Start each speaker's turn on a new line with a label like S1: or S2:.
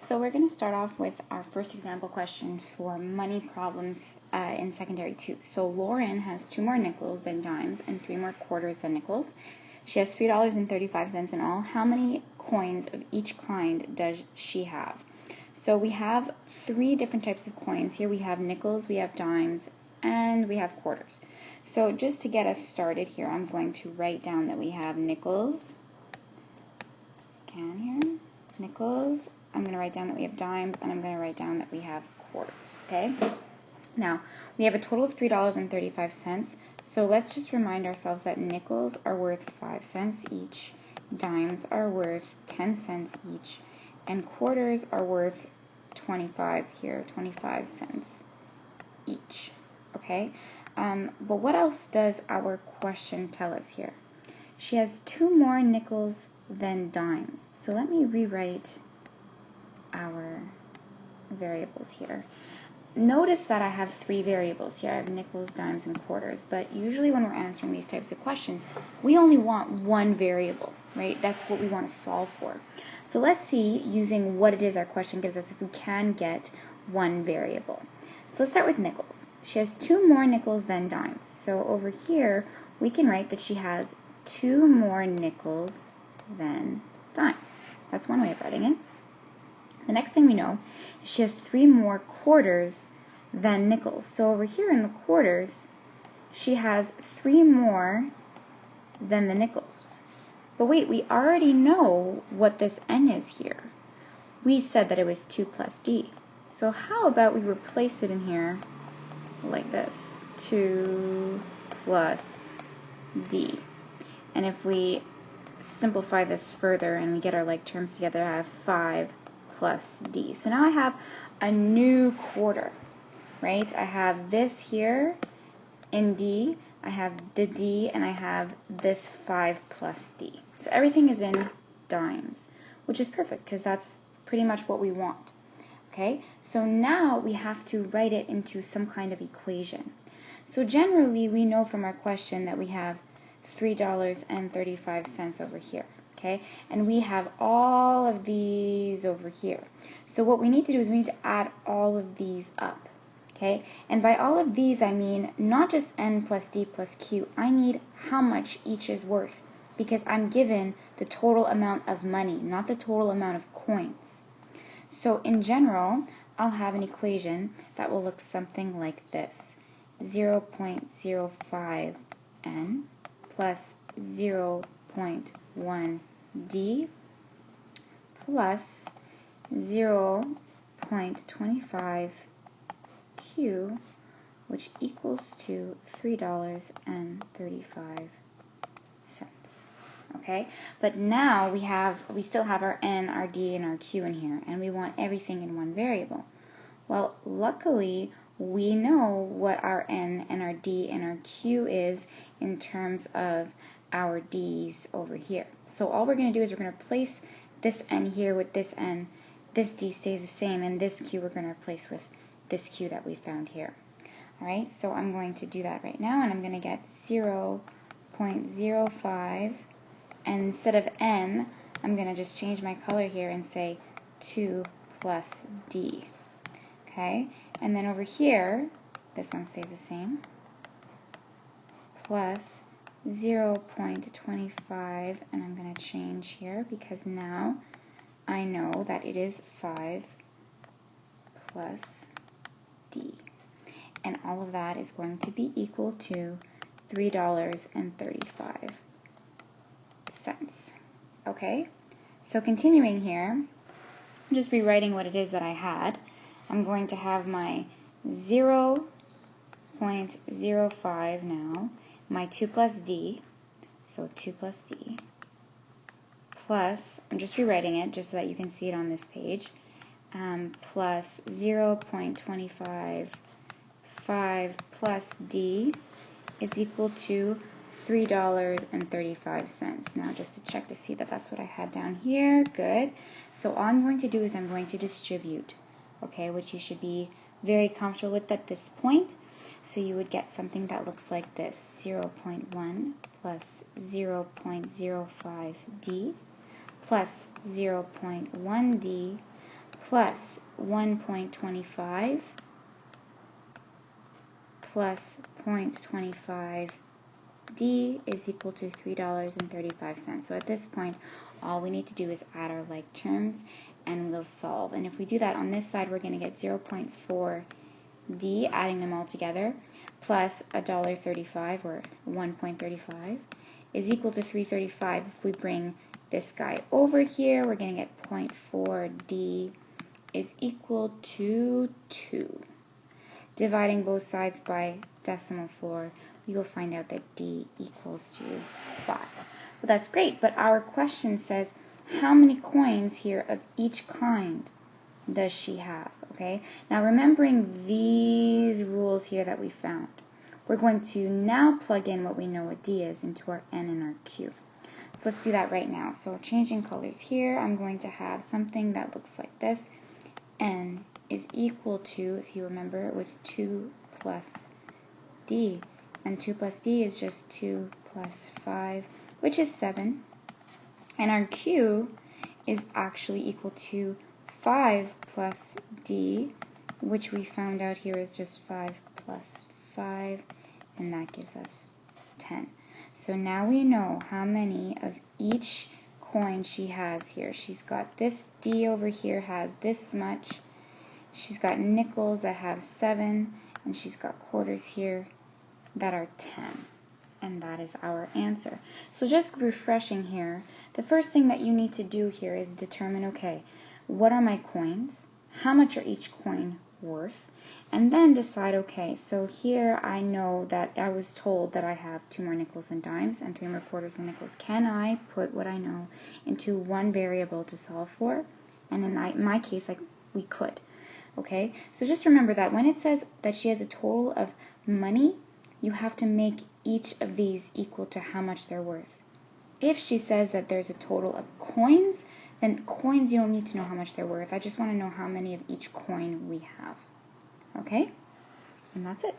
S1: So we're going to start off with our first example question for money problems in secondary 2. So Lauren has 2 more nickels than dimes and 3 more quarters than nickels. She has $3.35 in all. How many coins of each kind does she have? So we have 3 different types of coins. Here we have nickels, we have dimes, and we have quarters. So just to get us started here, I'm going to write down that we have nickels. Nickels. I'm going to write down that we have dimes, and I'm going to write down that we have quarters, okay? Now, we have a total of $3.35, so let's just remind ourselves that nickels are worth 5 cents each, dimes are worth 10 cents each, and quarters are worth 25 cents each, okay? But what else does our question tell us here? She has 2 more nickels than dimes, so let me rewrite our variables here. Notice that I have 3 variables here. I have nickels, dimes, and quarters, but usually when we're answering these types of questions, we only want 1 variable, right? That's what we want to solve for. So let's see, using what it is our question gives us, if we can get 1 variable. So let's start with nickels. She has 2 more nickels than dimes. So over here, we can write that she has 2 more nickels than dimes. That's one way of writing it. The next thing we know is she has 3 more quarters than nickels. So over here in the quarters, she has 3 more than the nickels. But wait, we already know what this n is here. We said that it was 2 plus d. So how about we replace it in here like this, 2 plus d. And if we simplify this further and we get our like terms together, I have 5 plus d. So now I have a new quarter, right? I have this here in d, I have the d, and I have this 5 plus d. So everything is in dimes, which is perfect because that's pretty much what we want. Okay, so now we have to write it into some kind of equation. So generally we know from our question that we have $3.35 over here. Okay, and we have all of these over here. So what we need to do is we need to add all of these up. Okay, and by all of these I mean not just n plus d plus q. I need how much each is worth, because I'm given the total amount of money, not the total amount of coins. So in general, I'll have an equation that will look something like this: 0.05 n plus 0.1 d plus 0.25 q, which equals to $3.35. Okay, but now we still have our n, our d, and our q in here, and we want everything in 1 variable. Well, luckily we know what our n and our d and our q is in terms of our d's over here. So all we're going to do is we're going to replace this n here with this n. This d stays the same, and this q we're going to replace with this q that we found here. Alright, so I'm going to do that right now, and I'm going to get 0.05, and instead of n, I'm going to just change my color here and say 2 plus d. Okay, and then over here, this one stays the same, plus 0.25, and I'm going to change here because now I know that it is 5 plus d. And all of that is going to be equal to $3.35. Okay, so continuing here, I'm just rewriting what it is that I had. I'm going to have my 0.05 now, my 2 plus d, so 2 plus d, plus, I'm just rewriting it just so that you can see it on this page, plus 0.25 5 plus d is equal to $3.35. Now just to check to see that that's what I had down here. Good. So all I'm going to do is I'm going to distribute, okay, which you should be very comfortable with at this point. So you would get something that looks like this: 0.1 plus 0.05d plus 0.1d plus 1.25 plus 0.25 D is equal to $3.35. So at this point, all we need to do is add our like terms and we'll solve. And if we do that on this side, we're going to get 0.4 D, adding them all together, plus $1.35 or 1.35 is equal to 335. If we bring this guy over here, we're going to get 0.4 D is equal to 2. Dividing both sides by decimal 4, we will find out that D equals to 5. Well, that's great, but our question says, how many coins here of each kind does she have? Okay, now remembering these rules here that we found, we're going to now plug in what we know what D is into our N and our Q. So let's do that right now. So changing colors here, I'm going to have something that looks like this. N is equal to, if you remember, it was 2 plus D. And 2 plus D is just 2 plus 5, which is 7. And our Q is actually equal to 5 plus D, which we found out here is just 5 plus 5, and that gives us 10. So now we know how many of each coin she has here. She's got this D over here has this much. She's got nickels that have 7, and she's got quarters here that are 10. And that is our answer. So just refreshing here, the first thing that you need to do here is determine, okay, what are my coins? How much are each coin worth? And then decide, okay, so here I know that I was told that I have 2 more nickels and dimes and 3 more quarters and nickels. Can I put what I know into one variable to solve for? And in my case, like, we could. Okay, so just remember that when it says that she has a total of money, you have to make each of these equal to how much they're worth. If she says that there's a total of coins, then coins you don't need to know how much they're worth. I just want to know how many of each coin we have. Okay? And that's it.